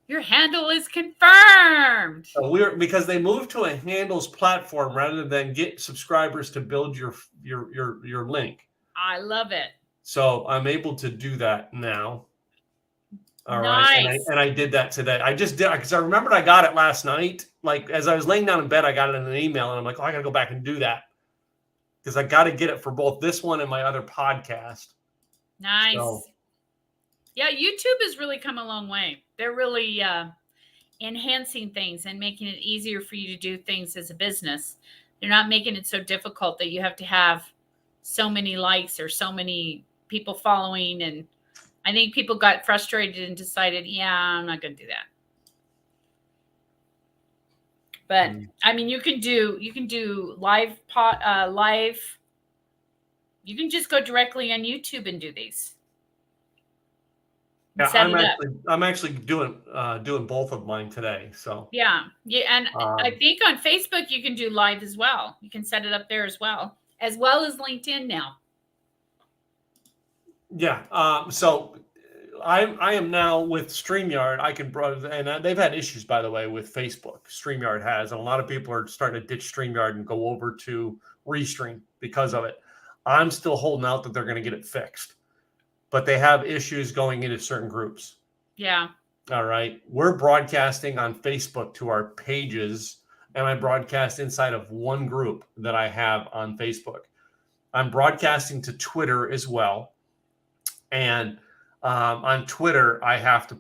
Your handle is confirmed. So because they moved to a handles platform rather than get subscribers to build your link. I love it. So I'm able to do that now. All nice. Right. And I did that today. I just did because I remembered I got it last night. Like as I was laying down in bed, I got it in an email and I'm like, I got to go back and do that. because I got to get it for both this one and my other podcast. Nice. So, yeah, YouTube has really come a long way. They're really enhancing things and making it easier for you to do things as a business. They're not making it so difficult that you have to have so many likes or so many people following. And I think people got frustrated and decided, yeah, I'm not going to do that. But I mean, you can do live. You can just go directly on YouTube and do these. Yeah, I'm actually doing both of mine today. So yeah, and I think on Facebook you can do live as well. You can set it up there as well as LinkedIn now. Yeah. So I am now with StreamYard. I can and they've had issues, by the way, with Facebook. StreamYard has, and a lot of people are starting to ditch StreamYard and go over to Restream because of it. I'm still holding out that they're going to get it fixed, but they have issues going into certain groups. Yeah. All right. We're broadcasting on Facebook to our pages, and I broadcast inside of one group that I have on Facebook. I'm broadcasting to Twitter as well. And on Twitter, I have to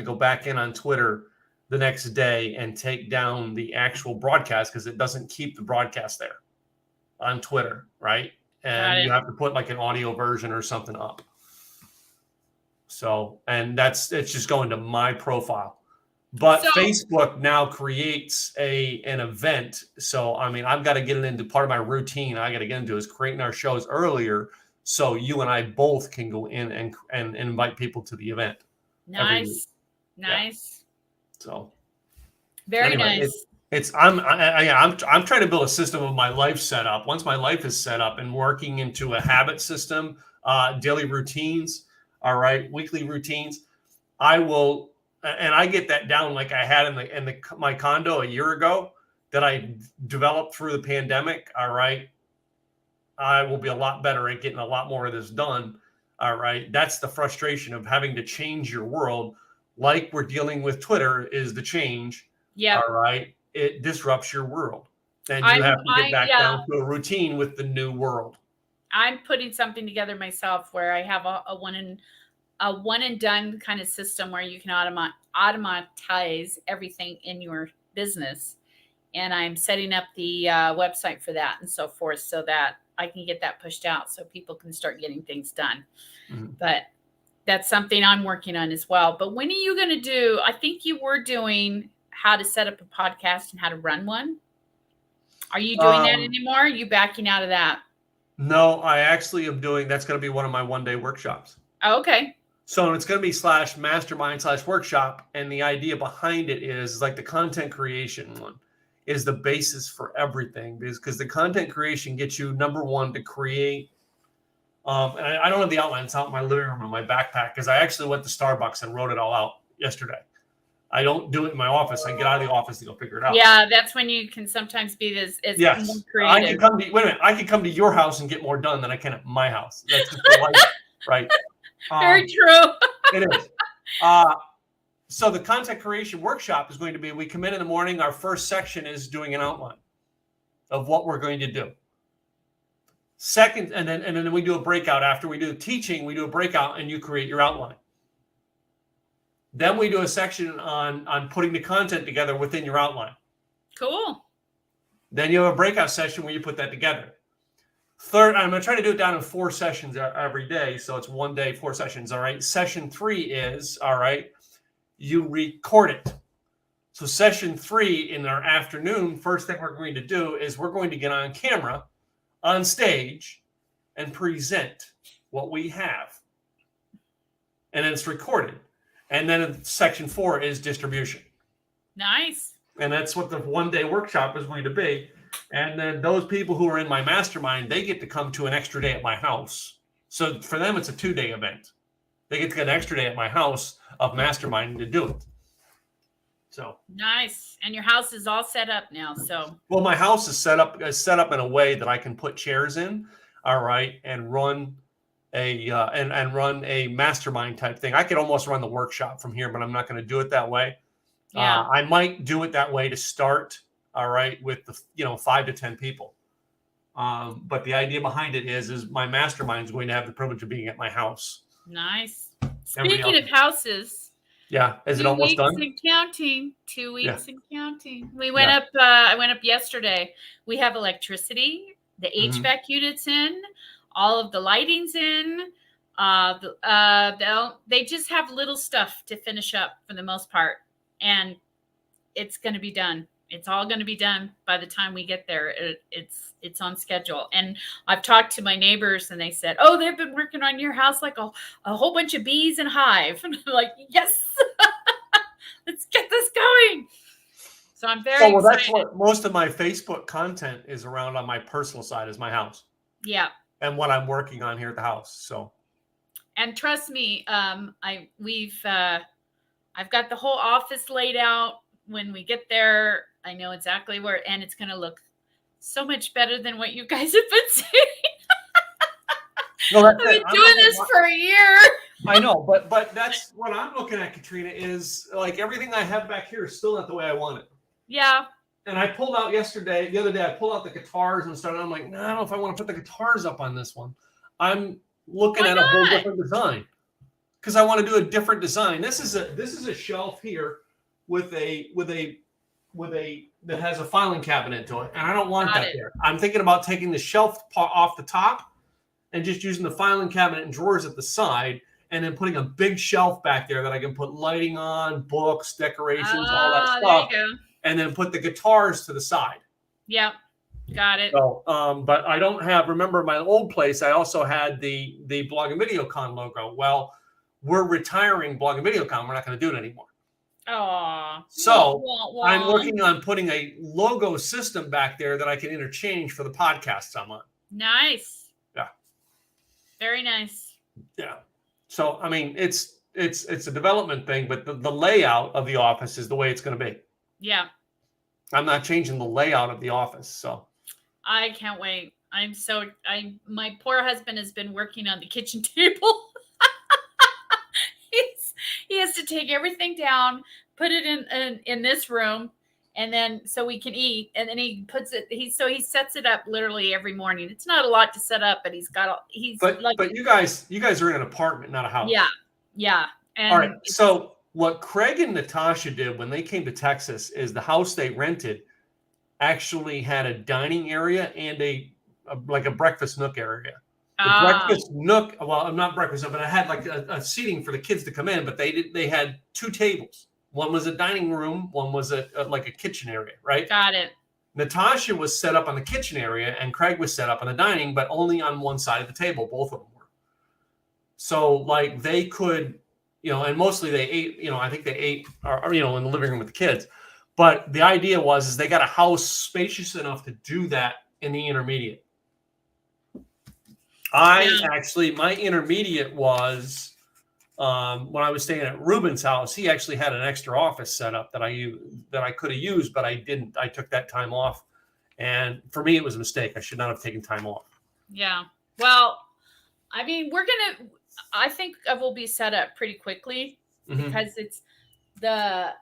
go back in on Twitter the next day and take down the actual broadcast because it doesn't keep the broadcast there on Twitter, right? And you have to put like an audio version or something up. So, and it's just going to my profile. But Facebook now creates an event. So, I mean, I've got to get it into part of my routine. I got to get into is creating our shows earlier so you and I both can go in and invite people to the event. Nice. Yeah. So very nice. I'm trying to build a system of my life set up. Once my life is set up and working into a habit system, daily routines, all right, weekly routines, I will, and I get that down like I had in my condo a year ago that I developed through the pandemic. All right. I will be a lot better at getting a lot more of this done. All right. That's the frustration of having to change your world. Like we're dealing with Twitter is the change. Yeah. All right. It disrupts your world. And you have to get back down to a routine with the new world. I'm putting something together myself where I have a one and done kind of system where you can automatize everything in your business. And I'm setting up the website for that and so forth so that I can get that pushed out so people can start getting things done. Mm-hmm. But that's something I'm working on as well. But when are you going to do, I think you were doing how to set up a podcast and how to run one. Are you doing that anymore? Are you backing out of that? No, I actually am doing, that's going to be one of my one-day workshops. Oh, okay. So it's going to be /mastermind/workshop. And the idea behind it is like the content creation one is the basis for everything because the content creation gets you, number one, to create. And I don't have the outline. It's out in my living room in my backpack because I actually went to Starbucks and wrote it all out yesterday. I don't do it in my office. I get out of the office to go figure it out. Yeah, that's when you can sometimes be as yes. more creative. I can come to your house and get more done than I can at my house. That's just the life, right? Very true. It is. So the content creation workshop is going to be, we come in the morning. Our first section is doing an outline of what we're going to do. Second, and then we do a breakout. After we do the teaching, we do a breakout and you create your outline. Then we do a section on putting the content together within your outline. Cool. Then you have a breakout session where you put that together. Third, I'm going to try to do it down in 4 sessions every day. So it's 1 day, 4 sessions. All right. Session 3 is, all right, you record it. So session 3 in our afternoon, first thing we're going to do is we're going to get on camera, on stage, and present what we have. And then it's recorded. And then section 4 is distribution. Nice. And that's what the 1 day workshop is going to be. And then those people who are in my mastermind, they get to come to an extra day at my house. So for them, it's a 2-day event. They get to get an extra day at my house of mastermind to do it. So nice. And your house is all set up now. So well, my house is set up in a way that I can put chairs in, all right, and run a mastermind type thing. I could almost run the workshop from here, but I'm not going to do it that way. Yeah. I might do it that way to start. All right, with the 5 to 10 people. But the idea behind it is my mastermind is going to have the privilege of being at my house. Nice. Everybody Speaking of else- houses, Yeah. Is it 2 almost weeks done? and counting. 2 Yeah. weeks and counting. We went up. I went up yesterday. We have electricity. The Mhm. HVAC units in. All of the lighting's in. They just have little stuff to finish up for the most part, and it's going to be done. It's all going to be done by the time we get there. It's on schedule. And I've talked to my neighbors, and they said, "Oh, they've been working on your house like a whole bunch of bees in a hive." And I'm like, "Yes, let's get this going." So I'm very Well, that's excited. what most of my Facebook content is around on my personal side is my house. Yeah. And what I'm working on here at the house. So. And trust me, I've got the whole office laid out. When we get there, I know exactly where, and it's going to look so much better than what you guys have been seeing. No, I've been doing this for a year. I know, but that's what I'm looking at, Katrina, is like everything I have back here is still not the way I want it. Yeah. And I pulled out the other day, I pulled out the guitars and started. I'm like, no, I don't know if I want to put the guitars up on this one. I'm looking at a whole different design because I want to do a different design. This is a shelf here with a that has a filing cabinet to it, and I don't want that there. I'm thinking about taking the shelf off the top and just using the filing cabinet and drawers at the side, and then putting a big shelf back there that I can put lighting on, books, decorations, all that stuff, there you go. And then put the guitars to the side. Yep, got it. So, but I don't have. Remember, my old place, I also had the Blog and VideoCon logo. Well, we're retiring Blog and VideoCon. We're not going to do it anymore. Oh, so I'm working on putting a logo system back there that I can interchange for the podcasts I'm on. Nice. Yeah. Very nice. Yeah. So I mean, it's a development thing, but the layout of the office is the way it's going to be. Yeah. I'm not changing the layout of the office, so. I can't wait. My poor husband has been working on the kitchen table. He has to take everything down, put it in this room, and then so we can eat. And then he puts it. He sets it up literally every morning. It's not a lot to set up, but But you guys are in an apartment, not a house. Yeah, yeah. And all right. So what Craig and Natasha did when they came to Texas is the house they rented actually had a dining area and a breakfast nook area. The breakfast nook, well, not breakfast nook, but I had like a seating for the kids to come in, but they had two tables. One was a dining room, one was a kitchen area, right? Got it. Natasha was set up on the kitchen area and Craig was set up on the dining, but only on one side of the table. Both of them were. So like they could, and mostly they ate, I think they ate, or in the living room with the kids. But the idea is they got a house spacious enough to do that in the intermediate. My intermediate was when I was staying at Ruben's house. He actually had an extra office set up that I could have used, but I didn't. I took that time off, and for me, it was a mistake. I should not have taken time off. Yeah. Well, I mean, I think I will be set up pretty quickly because it's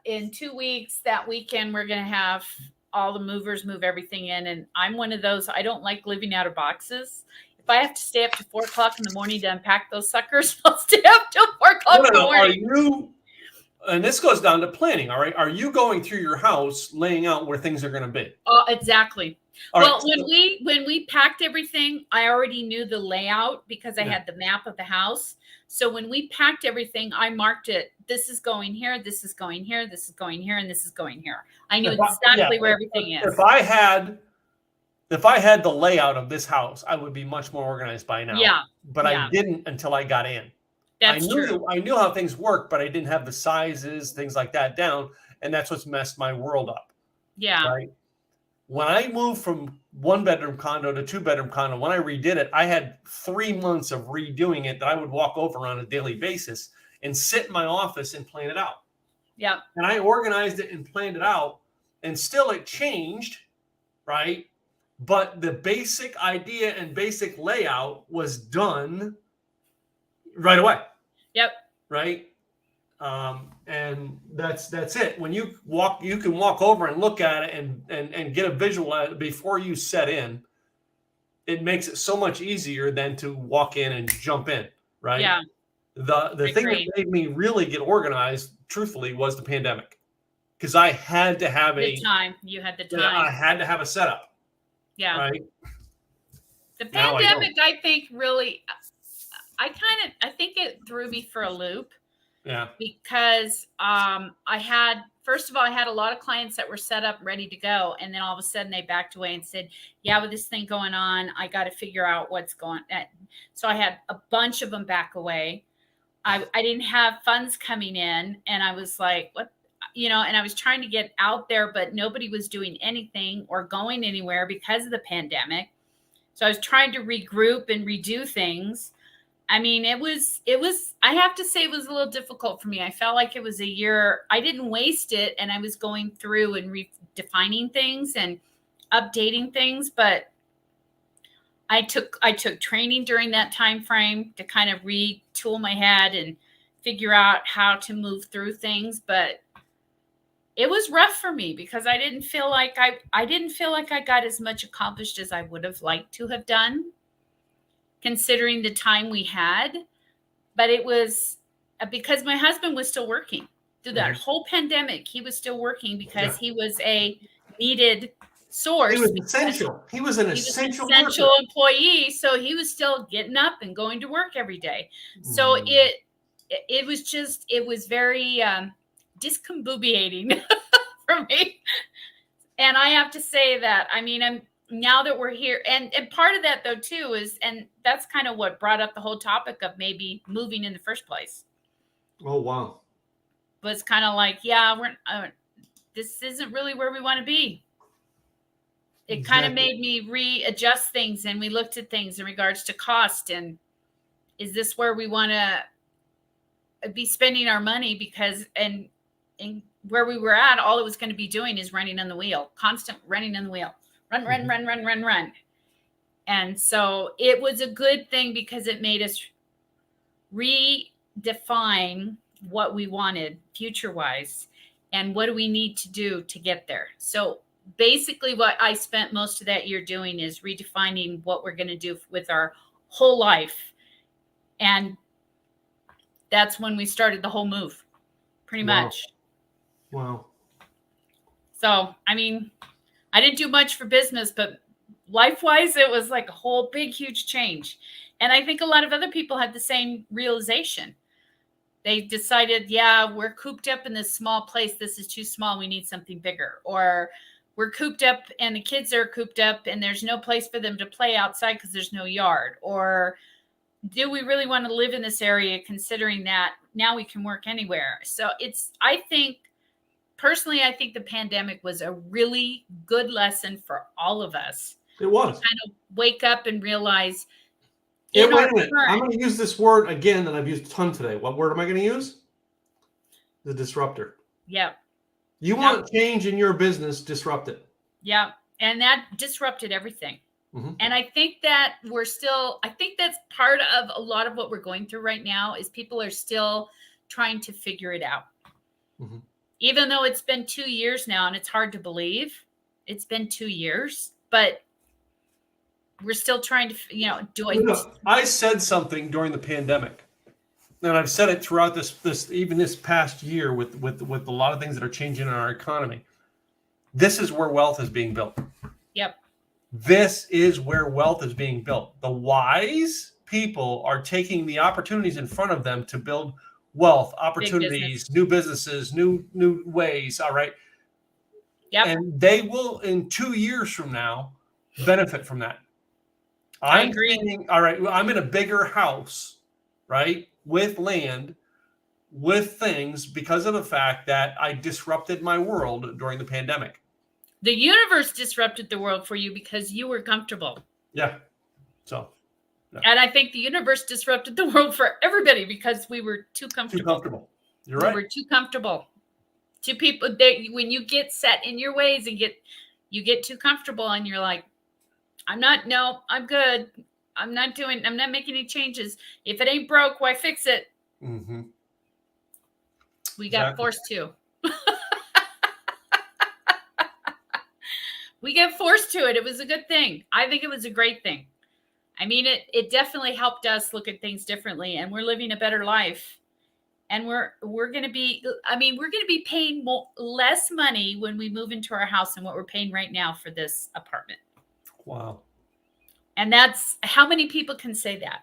in 2 weeks, that weekend, we're going to have all the movers move everything in. And I'm one of those, I don't like living out of boxes. If I have to stay up to 4 o'clock in the morning to unpack those suckers, I'll stay up till 4 o'clock in the morning. And this goes down to planning, all right? Are you going through your house, laying out where things are going to be? Oh, exactly. When we packed everything, I already knew the layout because I had the map of the house. So when we packed everything, I marked it. This is going here. This is going here. This is going here, and this is going here. I knew exactly where everything is. If I had the layout of this house, I would be much more organized by now. Yeah. But I didn't until I got in. That's true. I knew how things work, but I didn't have the sizes, things like that down, and that's what's messed my world up. Yeah. Right. When I moved from 1-bedroom condo to 2-bedroom condo, when I redid it, I had 3 months of redoing it that I would walk over on a daily basis and sit in my office and plan it out. Yeah. And I organized it and planned it out, and still it changed, right? But the basic idea and basic layout was done right away. Yep. Right. And that's it. When you can walk over and look at it and get a visual at it before you set in. it makes it so much easier than to walk in and jump in, right? Yeah. The thing that made me really get organized, truthfully, was the pandemic, because I had to have The time. You had the I time. had to have a setup, Yeah. right? The Now I don't. pandemic, I think, really, I think it threw me for a loop. Yeah. Because first of all, I had a lot of clients that were set up, ready to go. And then all of a sudden they backed away and said, yeah, with this thing going on, I got to figure out what's going on. So I had a bunch of them back away. I didn't have funds coming in, and I was like, what, and I was trying to get out there, but nobody was doing anything or going anywhere because of the pandemic. So I was trying to regroup and redo things. I mean, it was, I have to say, it was a little difficult for me. I felt like it was a year. I didn't waste it, and I was going through and redefining things and updating things, but I took training during that time frame to kind of retool my head and figure out how to move through things. But it was rough for me because I didn't feel like I got as much accomplished as I would have liked to have done, considering the time we had. But it was because my husband was still working through that whole pandemic. He was still working because he was a needed source. He was essential. He was an essential employee. So he was still getting up and going to work every day. So it was very discombobulating for me. And I have to say that, I mean, now that we're here, and part of that though too is, and that's kind of what brought up the whole topic of maybe moving in the first place. Oh, wow. Was kind of like, yeah, this isn't really where we want to be. It kind of made me readjust things, and we looked at things in regards to cost, and is this where we want to be spending our money? Because and where we were at, all it was going to be doing is running on the wheel, constant running on the wheel. Run. And so it was a good thing because it made us redefine what we wanted future-wise and what do we need to do to get there. So basically what I spent most of that year doing is redefining what we're going to do with our whole life. And that's when we started the whole move, pretty much. Wow. So, I mean, I didn't do much for business, but life-wise, it was like a whole big, huge change. And I think a lot of other people had the same realization. They decided, yeah, we're cooped up in this small place. This is too small. We need something bigger. Or we're cooped up and the kids are cooped up and there's no place for them to play outside because there's no yard. Or do we really want to live in this area considering that now we can work anywhere? So personally, I think the pandemic was a really good lesson for all of us. It was. To kind of wake up and realize. Wait a minute. I'm going to use this word again that I've used a ton today. What word am I going to use? The disruptor. Yeah. You want change in your business, disrupt it. Yeah. And that disrupted everything. Mm-hmm. And I think that I think that's part of a lot of what we're going through right now is people are still trying to figure it out. Mm-hmm. Even though it's been 2 years now, and it's hard to believe it's been 2 years, but we're still trying to, do it. I said something during the pandemic, and I've said it throughout this past year with a lot of things that are changing in our economy. This is where wealth is being built. Yep. This is where wealth is being built. The wise people are taking the opportunities in front of them to build wealth, opportunities, new businesses, new ways. All right. Yep. And they will, in 2 years from now, benefit from that. I agree. All right. I'm in a bigger house, right? With land, with things because of the fact that I disrupted my world during the pandemic. The universe disrupted the world for you because you were comfortable. Yeah. So. Yeah. And I think the universe disrupted the world for everybody because we were too comfortable. Too comfortable. You're right. We were too comfortable. Two people, when you get set in your ways and you get too comfortable and you're like, I'm good. I'm not making any changes. If it ain't broke, why fix it? Mm-hmm. We got forced to. We get forced to it. It was a good thing. I think it was a great thing. I mean, it definitely helped us look at things differently, and we're living a better life. And we're going to be, we're going to be paying less money when we move into our house than what we're paying right now for this apartment. Wow. And that's, how many people can say that?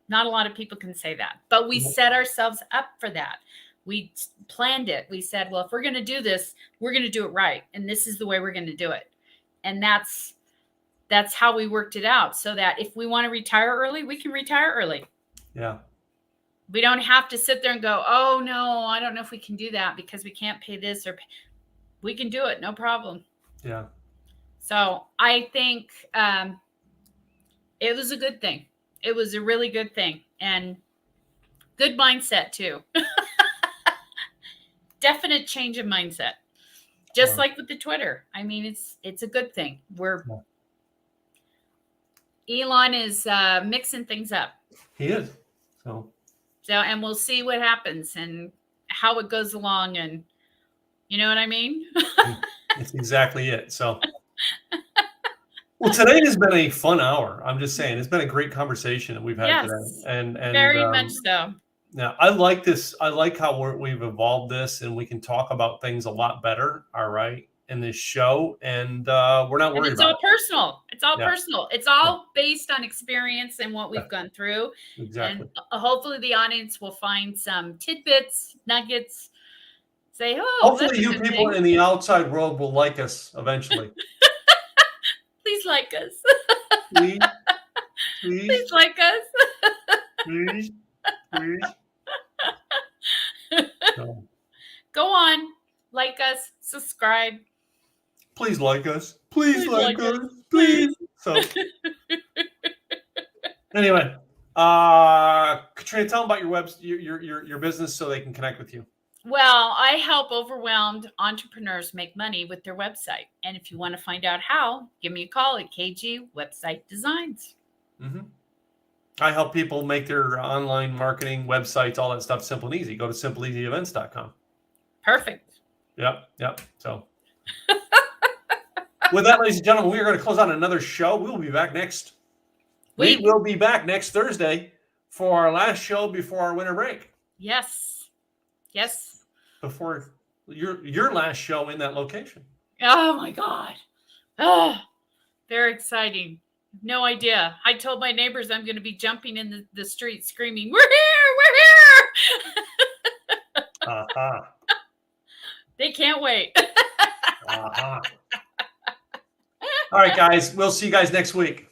Not a lot of people can say that, but we set ourselves up for that. We planned it. We said, well, if we're going to do this, we're going to do it right. And this is the way we're going to do it. And that's how we worked it out, so that if we want to retire early, we can retire early. Yeah. We don't have to sit there and go, oh no, I don't know if we can do that because we can't pay this, or we can do it. No problem. Yeah. So I think it was a good thing. It was a really good thing, and good mindset too. Definite change of mindset. Just like with the Twitter. I mean, it's a good thing. Elon is mixing things up. He is. So, and we'll see what happens and how it goes along, and you know what I mean? That's exactly it. So, well, today has been a fun hour. I'm just saying, it's been a great conversation that we've had today, and very much so. Now, I like this. I like how we've evolved this, and we can talk about things a lot better. All right, in this show, and we're not worried about it. Personal. It's all personal. It's all based on experience and what we've gone through. Exactly. And hopefully the audience will find some tidbits, nuggets. Say, oh, hopefully you people in the outside world will like us eventually. Please like us. Please. Please like us. Please. So. Go on, like us, subscribe. Please like us. Please like us. Please. So anyway, Katrina, tell them about your business so they can connect with you. Well, I help overwhelmed entrepreneurs make money with their website. And if you want to find out how, give me a call at KG Website Designs. Mm-hmm. I help people make their online marketing, websites, all that stuff simple and easy. Go to simpleeasyevents.com. Perfect. Yep. So with that, ladies and gentlemen, we are going to close out another show. We will be back next. We will be back next Thursday for our last show before our winter break. Yes. Before your last show in that location. Oh my God. Oh, very exciting. No idea. I told my neighbors I'm going to be jumping in the street screaming, "We're here! We're here!" Uh-huh. They can't wait. Uh-huh. All right, guys. We'll see you guys next week.